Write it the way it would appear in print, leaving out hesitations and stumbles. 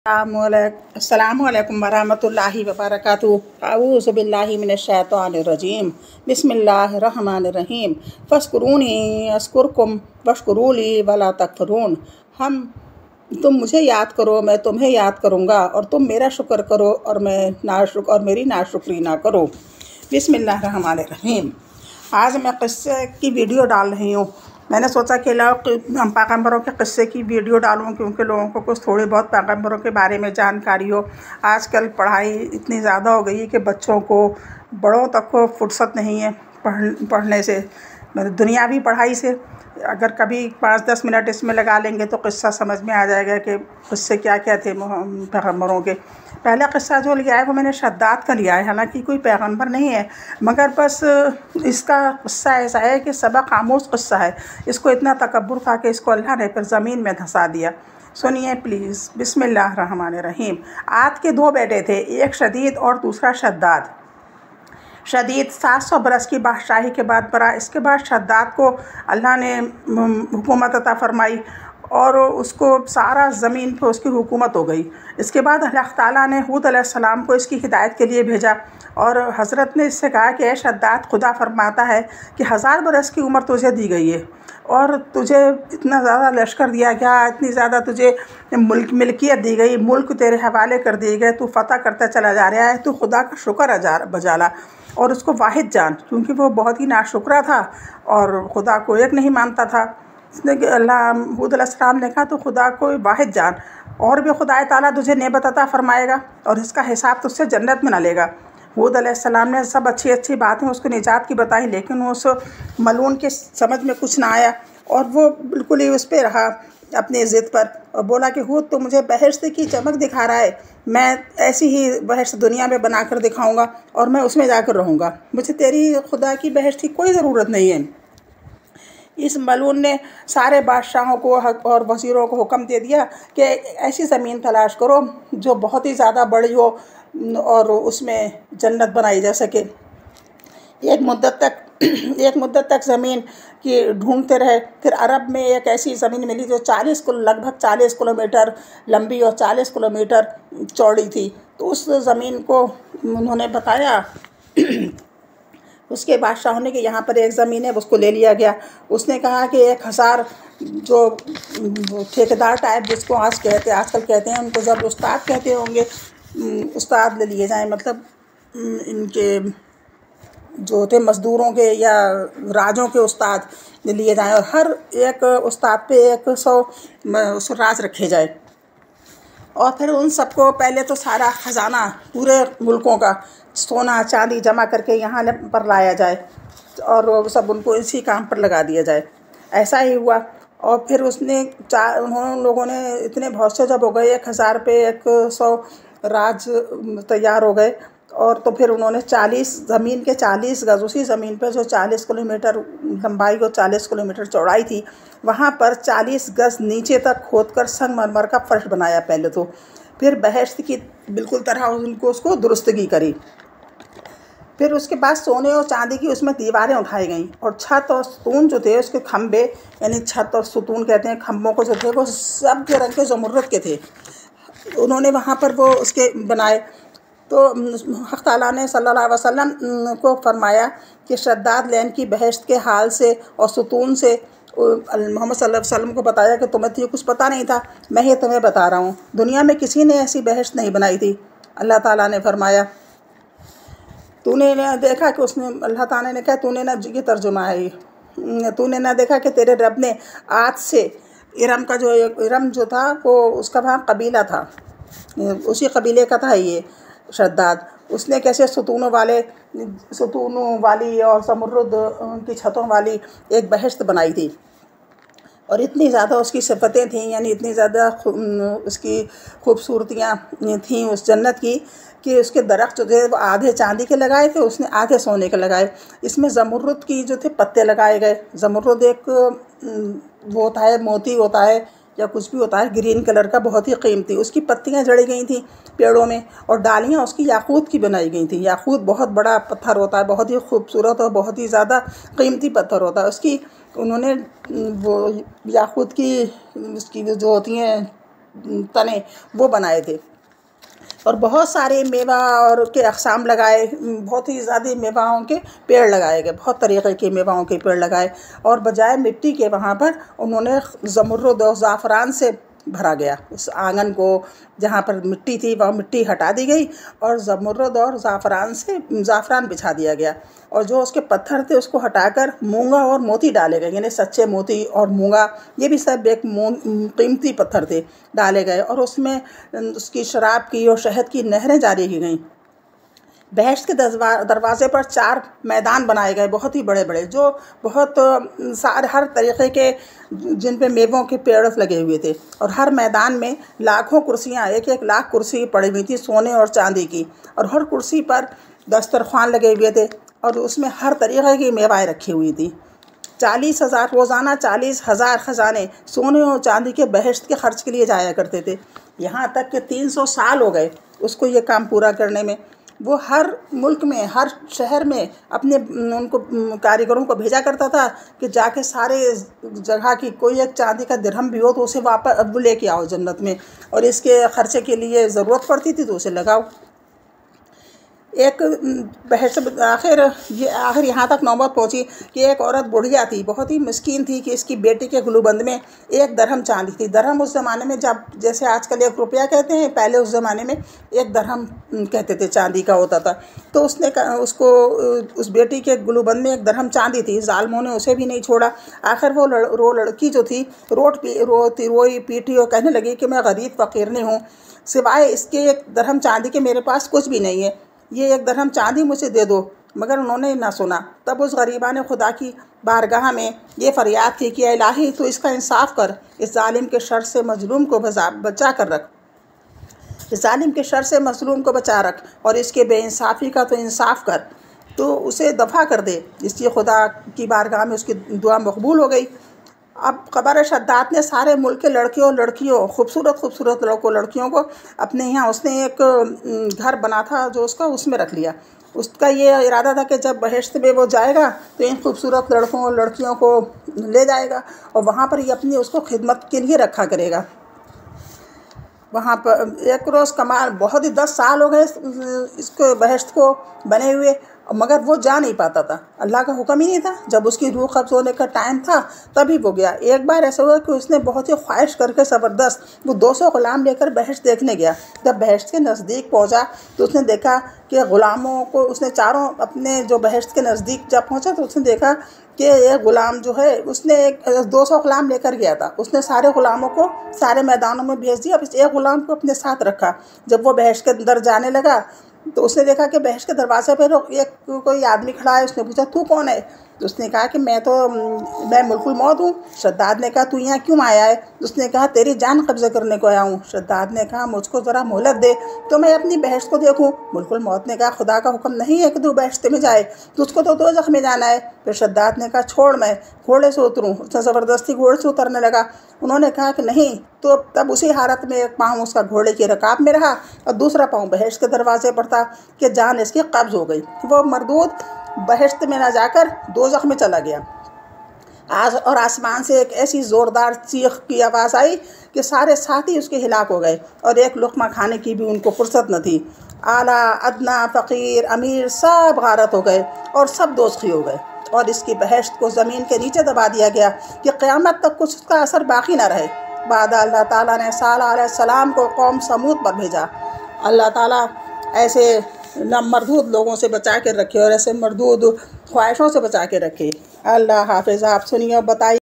अस्सलामुअलैकुम वरहमतुल्लाहि वबरकातुहू। अऊज़ु बिल्लाहि मिनश्शैतानिर्रजीम। बिस्मिल्लाहिर्रहमानिर्रहीम। फ़स्कुरूनी अस्कुरकुम वश्कुरूली वला तकफुरून। तुम मुझे याद करो, मैं तुम्हें याद करूँगा, और तुम मेरा शुक्र करो और मेरी नाशुक्री ना करो। बिस्मिल्लाहिर्रहमानिर्रहीम। आज मैं क़िस्से की वीडियो डाल रही हूँ। मैंने सोचा कि हम पैगम्बरों के क़िस्से की वीडियो डालूँ, क्योंकि लोगों को कुछ थोड़ी बहुत पैगम्बरों के बारे में जानकारी हो। आजकल पढ़ाई इतनी ज़्यादा हो गई है कि बच्चों को, बड़ों तक को फुर्सत नहीं है पढ़ने से, मतलब दुनियावी पढ़ाई से। अगर कभी 5-10 मिनट इसमें लगा लेंगे तो क़िस्सा समझ में आ जाएगा कि क़िस्से क्या क्या थे पैगम्बरों के। पहला क़िस्सा जो लिया है वो मैंने शद्दाद का लिया है। हालांकि कोई पैगम्बर नहीं है, मगर बस इसका क़िस्सा ऐसा है कि सबक आमूज़ क़िस्सा है। इसको इतना तकब्बुर था कि इसको अल्लाह ने फिर ज़मीन में धंसा दिया। सुनिए प्लीज़। बिस्मिल्लाहिर्रहमानिर्रहीम। आद के 2 बेटे थे, एक शदीद और दूसरा शद्दाद। शदीद 700 बरस की बादशाही के बाद पड़ा। इसके बाद शद्दाद को अल्लाह ने हुकूमत अता फ़रमाई और उसको सारा ज़मीन पर उसकी हुकूमत हो गई। इसके बाद अल्लाह ताला ने हूद अलैहिस्सलाम को इसकी हिदायत के लिए भेजा और हज़रत ने इससे कहा कि ए शद्दाद, खुदा फरमाता है कि 1000 बरस की उम्र तुझे दी गई है और तुझे इतना ज़्यादा लश्कर दिया गया, इतनी ज़्यादा तुझे मिल्कियत दी गई, मुल्क तेरे हवाले कर दिए गए, तू फ़तह करता चला जा रहा है। तू खुदा का शुक्र बजा ला और उसको वाहिद जान, क्योंकि वो बहुत ही नाशुक्रा था और खुदा को एक नहीं मानता था। इसने अल्लाह हूद अलैहिस्सलाम ने कहा तो खुदा को वाहिद जान, और भी खुदा ताला तुझे नेमत अता फरमाएगा और इसका हिसाब तुझसे जन्नत में ना लेगा। हूद अलैहिस्सलाम ने सब अच्छी अच्छी बातें उसको निजात की बताई, लेकिन उस मलून के समझ में कुछ ना आया और वो बिल्कुल ही उस पर रहा अपनी ज़िद पर और बोला कि हूद तो मुझे बहश्त की चमक दिखा रहा है, मैं ऐसी ही बहश्त दुनिया में बना कर दिखाऊँगा और मैं उसमें जाकर रहूँगा, मुझे तेरी खुदा की बहश्त की कोई ज़रूरत नहीं है। इस मलून ने सारे बादशाहों को और वज़ीरों को हुक्म दे दिया कि ऐसी ज़मीन तलाश करो जो बहुत ही ज़्यादा बड़ी हो और उसमें जन्नत बनाई जा सके। एक मुद्दत तक ज़मीन की ढूंढते रहे। फिर अरब में एक ऐसी ज़मीन मिली जो लगभग 40 किलोमीटर लंबी और 40 किलोमीटर चौड़ी थी। तो उस ज़मीन को उन्होंने बताया उसके बादशाहों ने कि यहाँ पर एक ज़मीन है, उसको ले लिया गया। उसने कहा कि 1000 जो ठेकेदार टाइप जिसको आजकल कहते हैं, उनको जब उस्ताद कहते होंगे, उस्ताद ले लिए जाएं, मतलब इनके जो होते मज़दूरों के या राजों के उस्ताद ले लिए जाएं और हर एक उस्ताद पे 100 राज रखे जाए। और फिर उन सबको पहले तो सारा ख़जाना पूरे मुल्कों का सोना चांदी जमा करके यहाँ पर लाया जाए और सब उनको इसी काम पर लगा दिया जाए। ऐसा ही हुआ और फिर उन लोगों ने इतने बहुत से जब हो गए, 1000 पे 100 राज तैयार हो गए और तो फिर उन्होंने 40 ज़मीन के 40 गज़, उसी ज़मीन पर जो 40 किलोमीटर लंबाई और 40 किलोमीटर चौड़ाई थी, वहाँ पर 40 गज़ नीचे तक खोदकर संगमरमर का फर्श बनाया पहले तो। फिर बहश्त की बिल्कुल तरह उसको दुरुस्तगी करी। फिर उसके बाद सोने और चांदी की उसमें दीवारें उठाई गईं और छत और सुतून जो थे उसके खम्भे, यानी छत और सुतून कहते हैं, खम्भों को जो थे वो सब के रंग के ज़मरुद के थे। उन्होंने वहाँ पर वो उसके बनाए। तो हक़ ताला ने सल्लल्लाहु अलैहि वसल्लम को फरमाया कि शद्दाद लैन की बहश्त के हाल से और सुतून से मोहम्मद सल्लल्लाहु अलैहि वसल्लम को बताया कि तुम्हें तो ये कुछ पता नहीं था, मैं ही तुम्हें बता रहा हूँ। दुनिया में किसी ने ऐसी बहश्त नहीं बनाई थी। अल्लाह ताला ने फरमाया, तूने ना देखा कि अल्लाह ताला ने कहा, तूने ना, ये तर्जुमा है, तूने ना देखा कि तेरे रब ने आद से इरम जो था वो उसका वहाँ कबीला था, उसी कबीले का था ये शद्दाद। उसने कैसे सुतूनों वाली और ज़मरुद की छतों वाली एक बहश्त बनाई थी और इतनी ज़्यादा उसकी सिफ़तें थीं, यानी इतनी ज़्यादा उसकी खूबसूरतियाँ थीं उस जन्नत की कि उसके दरख्त जो थे वो आधे चांदी के लगाए थे, उसने आधे सोने के लगाए। इसमें ज़मरुद की जो थे पत्ते लगाए गए। ज़मरुद एक वो होता है, मोती होता है या कुछ भी होता है, ग्रीन कलर का, बहुत ही कीमती। उसकी पत्तियां जड़ी गई थी पेड़ों में और डालियां उसकी याकूत की बनाई गई थी। याकूत बहुत बड़ा पत्थर होता है, बहुत ही खूबसूरत और बहुत ही ज़्यादा कीमती पत्थर होता है। उसकी उन्होंने वो याकूत की उसकी जो होती हैं तने वो बनाए थे। और बहुत सारे मेवा और के अक़साम लगाए, बहुत ही ज़्यादा मेवाओं के पेड़ लगाए गए, बहुत तरीक़े के मेवाओं के पेड़ लगाए। और बजाय मिट्टी के वहाँ पर उन्होंने ज़मरुद और ज़ाफ़रान से भरा गया। उस आंगन को जहाँ पर मिट्टी थी वह मिट्टी हटा दी गई और ज़मरुद और ज़ाफ़रान बिछा दिया गया। और जो उसके पत्थर थे उसको हटाकर मूंगा और मोती डाले गए, यानी सच्चे मोती और मूंगा, ये भी सब एक कीमती पत्थर थे, डाले गए। और उसमें उसकी शराब की और शहद की नहरें जारी की गईं। बहश्त के दरवाज़े पर 4 मैदान बनाए गए, बहुत ही बड़े बड़े, जो बहुत हर तरीक़े के, जिन पे मेवों के पेड़ लगे हुए थे। और हर मैदान में लाखों कुर्सियाँ, 1-1 लाख कुर्सी पड़ी हुई थी सोने और चांदी की। और हर कुर्सी पर दस्तरख़्वान लगे हुए थे और उसमें हर तरीक़े की मेवाएँ रखी हुई थी। 40,000 रोज़ाना 40,000 ख़जाने सोने और चांदी के बहश्त के ख़र्च के लिए जाया करते थे। यहाँ तक कि 300 साल हो गए उसको ये काम पूरा करने में। वो हर मुल्क में, हर शहर में अपने उनको कारीगरों को भेजा करता था कि जाके सारे जगह की कोई एक चांदी का दिरहम भी हो तो उसे वापस अब लेके आओ जन्नत में, और इसके ख़र्चे के लिए ज़रूरत पड़ती थी तो उसे लगाओ। एक बहस आखिर यहाँ तक नौबत पहुँची कि एक औरत बुढ़िया थी, बहुत ही मिस्कीन थी, कि इसकी बेटी के गुलूबंद में 1 दरहम चांदी थी। दरहम उस ज़माने में, जब जैसे आजकल 1 रुपया कहते हैं, पहले उस ज़माने में 1 दरहम कहते थे, चांदी का होता था। तो उसने उसको उस बेटी के गुलूबंद में 1 दरहम चांदी थी। ज़ालिमों ने उसे भी नहीं छोड़ा। आखिर वो लड़की जो थी रोई पीटी और कहने लगी कि मैं गरीब फ़कीर नहीं हूँ, सिवाय इसके 1 दरहम चांदी के मेरे पास कुछ भी नहीं है, ये 1 दरहम चांदी मुझे दे दो। मगर उन्होंने ना सुना। तब उस गरीबा ने खुदा की बारगाह में ये फरियाद की कि इलाही तो इसका इंसाफ कर, इस जालिम के शर से मजलूम को बचा कर रख, इस जालिम के शर से मजलूम को बचा रख, और इसके बेइंसाफ़ी का तो इंसाफ कर, तो उसे दफ़ा कर दे। इसलिए खुदा की बारगाह में उसकी दुआ मकबूल हो गई। अब क़बर शद्दाद ने सारे मुल्क के लड़कियों खूबसूरत लड़कियों को अपने यहाँ, उसने एक घर बना था जो उसका, उसमें रख लिया। उसका ये इरादा था कि जब बहश्त में वो जाएगा तो इन खूबसूरत लड़कों और लड़कियों को ले जाएगा और वहाँ पर ये अपनी उसको खिदमत के लिए रखा करेगा। वहाँ पर एक रोज़ कमाल, बहुत ही 10 साल हो गए इसको बहश्त को बने हुए, मगर वो जा नहीं पाता था। अल्लाह का हुक्म ही नहीं था। जब उसकी रूह कब्ज़ होने का टाइम था तभी वो गया। एक बार ऐसा हुआ कि उसने बहुत ही ख्वाहिश करके ज़बरदस्त वो 200 ग़ुलाम लेकर बहश्त देखने गया। जब बहश्त के नज़दीक पहुँचा तो उसने देखा कि ग़ुलामों को, उसने चारों अपने जो बहश्त के नज़दीक जब पहुँचा तो उसने देखा कि ये ग़ुलाम जो है, उसने 200 ग़ुलाम लेकर गया था। उसने सारे ग़ुलामों को सारे मैदानों में भेज दिया, बस एक ग़ुलाम को अपने साथ रखा। जब वो बहश्त के अंदर जाने लगा तो उसने देखा कि बहश्त के दरवाज़े पर एक कोई आदमी खड़ा है। उसने पूछा तू कौन है? तो उसने कहा कि मैं मुल्कुल मौत हूँ। शद्दाद ने कहा तू यहाँ क्यों आया है? उसने कहा तेरी जान कब्ज़ा करने को आया हूँ। शद्दाद ने कहा मुझको ज़रा मोहलत दे तो मैं अपनी बहश्त को देखूँ। मुल्कुल मौत ने कहा खुदा का हुक्म नहीं है कि तू बहश्त में जाए, तुझको तो दोज़ख में जाना है। फिर शद्दाद ने कहा छोड़, मैं घोड़े से उतरूँ। उसने ज़बरदस्ती घोड़े से उतरने लगा। उन्होंने कहा कि नहीं। तो तब उसी हालत में एक पाँव उसका घोड़े की रकाब में रहा और दूसरा पाँव बहश्त के दरवाजे पर था कि जान इसकी कब्ज़ हो गई। वो मरदूद बहश्त में ना जाकर दोज़ख में चला गया। और आसमान से एक ऐसी ज़ोरदार चीख की आवाज़ आई कि सारे साथी उसके हिलाक हो गए और एक लुक़मा खाने की भी उनको फुर्सत न थी। आला, अदना, फ़कीर, अमीर सब गारत हो गए और सब दोज़खी हो गए और इसकी बहश्त को ज़मीन के नीचे दबा दिया गया कि क़यामत तक कुछ उसका असर बाकी ना रहे। बाद अल्लाह ताला ने सालेह अलैहिस्सलाम को कौम समूद पर भेजा। अल्लाह ताला ऐसे मरदूद लोगों से बचा के रखे और ऐसे मरदूद ख्वाहिशों से बचा के रखे। अल्लाह हाफ़िज़। आप सुनिए और बताइए।